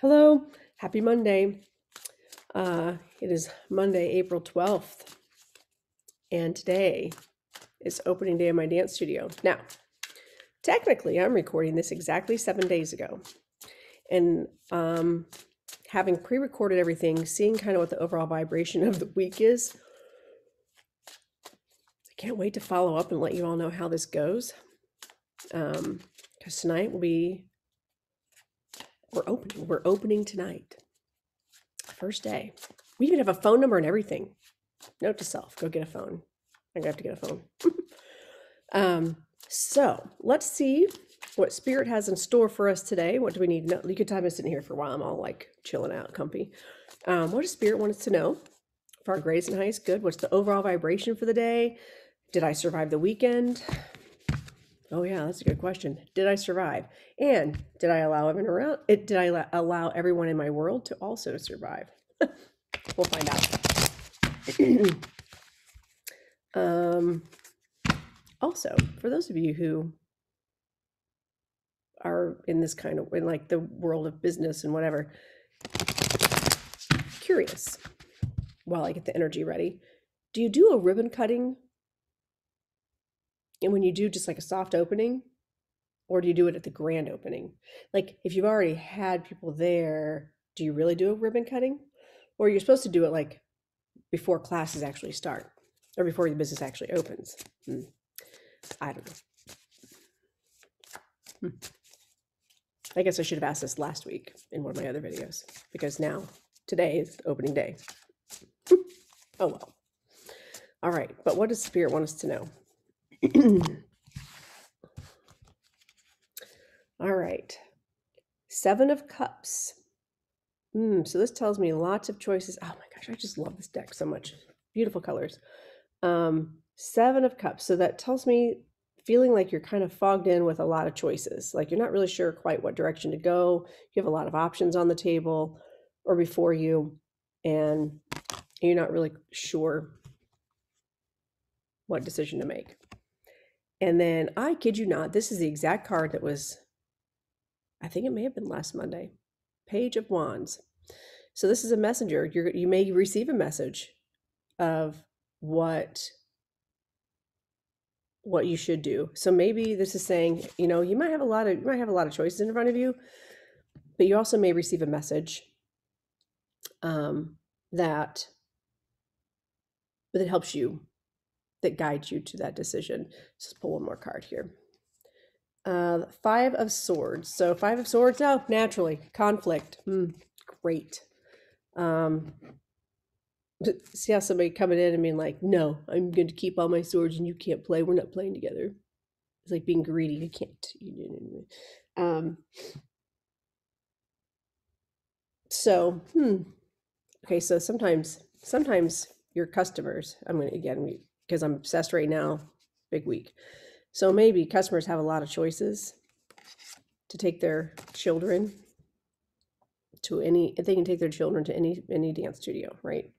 Hello, happy Monday. It is Monday, April 12th, and today is opening day of my dance studio. Now, technically, I'm recording this exactly 7 days ago, and having pre-recorded everything, seeing kind of what the overall vibration of the week is. I can't wait to follow up and let you all know how this goes, because tonight we're opening tonight. First day. We even have a phone number and everything. Note to self, go get a phone. I'm gonna have to get a phone. So let's see what Spirit has in store for us today. What do we need? No, you could time us sitting here for a while. I'm all like chilling out, comfy. What does Spirit want us to know for our grades and highs? Good. What's the overall vibration for the day? Did I survive the weekend? Oh yeah, that's a good question. Did I survive? And did I allow everyone around? Did I allow everyone in my world to also survive? We'll find out. Also, for those of you who are in this kind of, in like the world of business and whatever, curious, while I get the energy ready, do you do a ribbon cutting? And when you do just like a soft opening, or do you do it at the grand opening? Like if you've already had people there, do you really do a ribbon cutting? Or you're supposed to do it like before classes actually start or before the business actually opens? I don't know. I guess I should have asked this last week in one of my other videos, because now today is opening day. Oh well. All right, but what does Spirit want us to know? All right, 7 of Cups. So this tells me lots of choices. Oh my gosh, I just love this deck so much. Beautiful colors. 7 of Cups. So that tells me feeling like you're kind of fogged in with a lot of choices. Like you're not really sure quite what direction to go. You have a lot of options on the table or before you, and you're not really sure what decision to make. And then, I kid you not, this is the exact card that was, I think it may have been last Monday. Page of Wands. So this is a messenger. You may receive a message of what you should do. So maybe this is saying, you might have a lot of choices in front of you, but you also may receive a message that helps you, that guides you to that decision. Let's pull one more card here. 5 of Swords. So 5 of Swords, naturally, conflict. Great. See how somebody coming in and being like, no, I'm going to keep all my swords and you can't play. We're not playing together. It's like being greedy. You can't. So, okay, so sometimes your customers, I'm going to, again, because I'm obsessed right now, big week. So maybe customers have a lot of choices to take their children to they can take their children to any dance studio, right?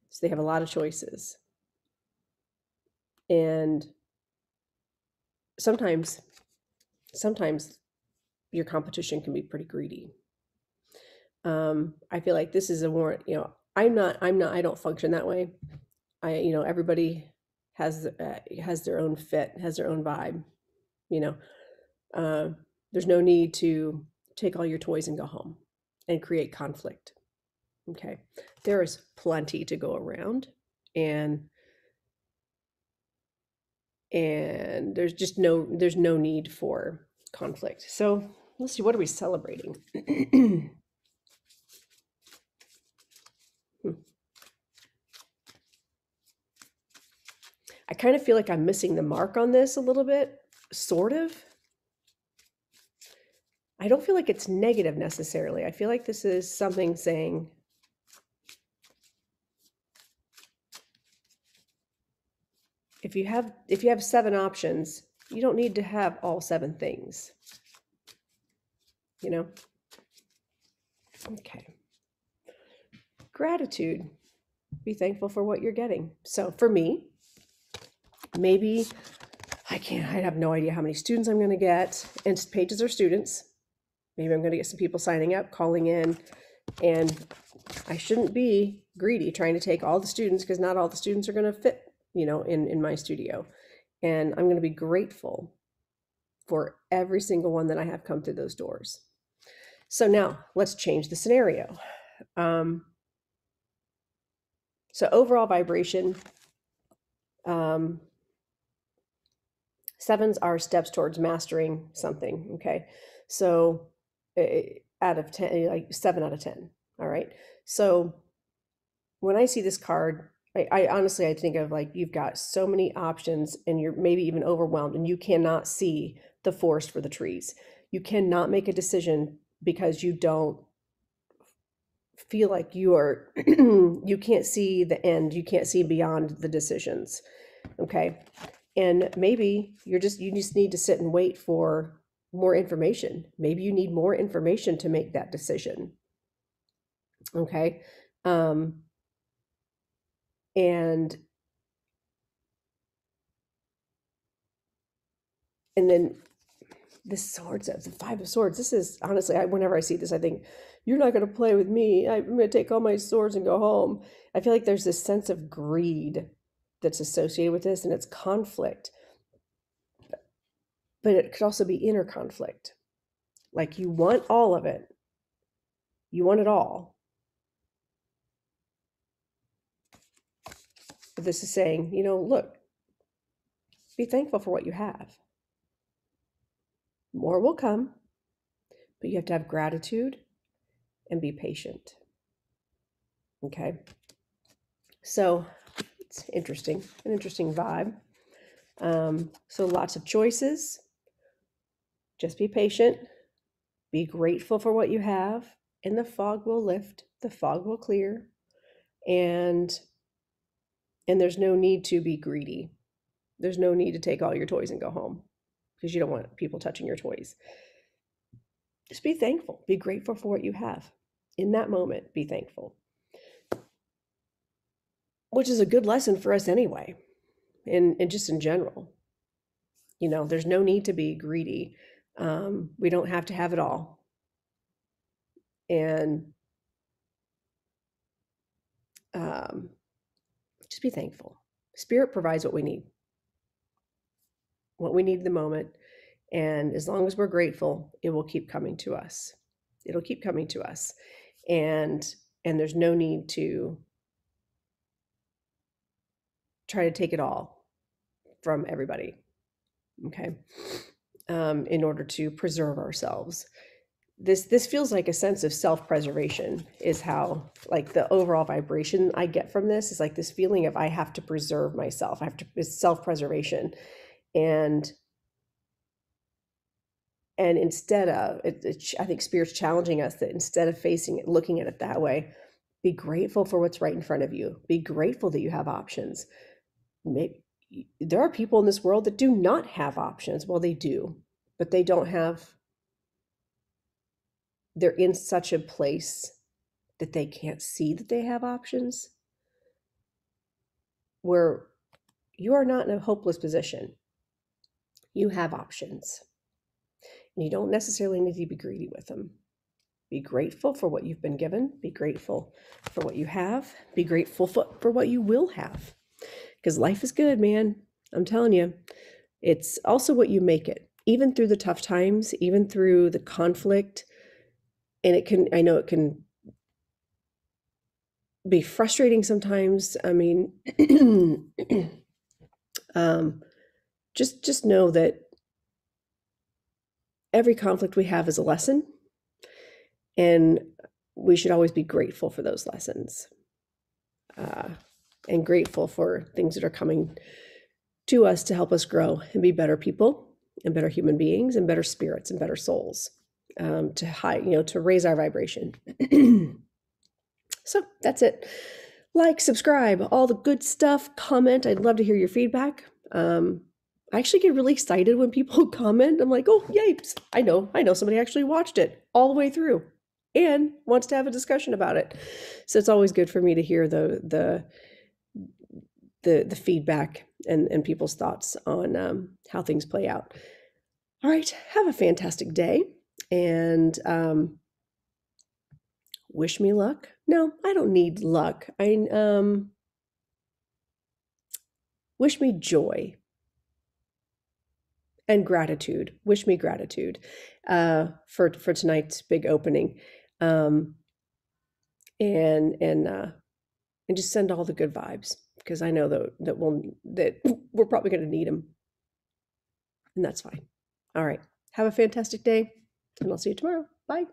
So they have a lot of choices. And sometimes your competition can be pretty greedy. I feel like this is a warrant, I don't function that way. Everybody has their own fit, has their own vibe. There's no need to take all your toys and go home and create conflict. Okay, there is plenty to go around, and there's no need for conflict. So let's see, what are we celebrating? I kind of feel like I'm missing the mark on this a little bit, sort of. I don't feel like it's negative necessarily. I feel like this is something saying, if you have 7 options, you don't need to have all 7 things. Okay. Gratitude. Be thankful for what you're getting. So for me, maybe I have no idea how many students I'm going to get. And Pages are students. Maybe I'm going to get some people signing up, calling in, and I shouldn't be greedy trying to take all the students, because not all the students are going to fit, in my studio. And I'm going to be grateful for every single one that I have come through those doors. So now let's change the scenario. So overall vibration, sevens are steps towards mastering something. Okay. So out of 10, like 7 out of 10. All right. So when I see this card, I honestly, I think of like, you've got so many options and you're maybe even overwhelmed and you cannot see the forest for the trees. You cannot make a decision because you don't feel like you can't see the end. You can't see beyond the decisions. Okay. And maybe you just need to sit and wait for more information. Maybe you need more information to make that decision. Okay. And then the swords, the 5 of swords. This is honestly, whenever I see this, I think, you're not going to play with me. I'm going to take all my swords and go home. I feel like there's this sense of greed that's associated with this, and it's conflict. But it could also be inner conflict. Like you want all of it. You want it all. But this is saying, look, be thankful for what you have. More will come, but you have to have gratitude and be patient. Okay. So it's interesting, an interesting vibe. So lots of choices. Just be patient. Be grateful for what you have, and the fog will lift. The fog will clear, and there's no need to be greedy. There's no need to take all your toys and go home, because you don't want people touching your toys. Just be thankful. Be grateful for what you have. In that moment, be thankful. Which is a good lesson for us anyway, and just in general. There's no need to be greedy. We don't have to have it all. And just be thankful. Spirit provides what we need in the moment. And as long as we're grateful, it will keep coming to us. It'll keep coming to us. And there's no need to try to take it all from everybody. Okay. In order to preserve ourselves. This feels like a sense of self-preservation is how, like, the overall vibration I get from this is like this feeling of I have to preserve myself. It's self-preservation. And instead of, I think Spirit's challenging us that instead of facing it, looking at it that way, be grateful for what's right in front of you. Be grateful that you have options. Maybe there are people in this world that do not have options. Well, they do, but they don't have, they're in such a place that they can't see that they have options, where you are not in a hopeless position. You have options, and you don't necessarily need to be greedy with them. Be grateful for what you've been given. Be grateful for what you have. Be grateful for what you will have, because life is good, man. I'm telling you, it's also what you make it, even through the tough times, even through the conflict. And I know it can be frustrating sometimes. I mean, just know that every conflict we have is a lesson, and we should always be grateful for those lessons, and grateful for things that are coming to us to help us grow and be better people and better human beings and better spirits and better souls, to raise our vibration. So that's it. Like, subscribe, all the good stuff, comment. I'd love to hear your feedback. I actually get really excited when people comment. I'm like, oh, yay, I know somebody actually watched it all the way through and wants to have a discussion about it. So it's always good for me to hear the feedback and people's thoughts on how things play out. All right, have a fantastic day. and wish me luck. No, I don't need luck. I wish me joy and gratitude. Wish me gratitude for tonight's big opening, and just send all the good vibes, because I know that we're probably going to need them, and that's fine. All right, have a fantastic day, and I'll see you tomorrow. Bye.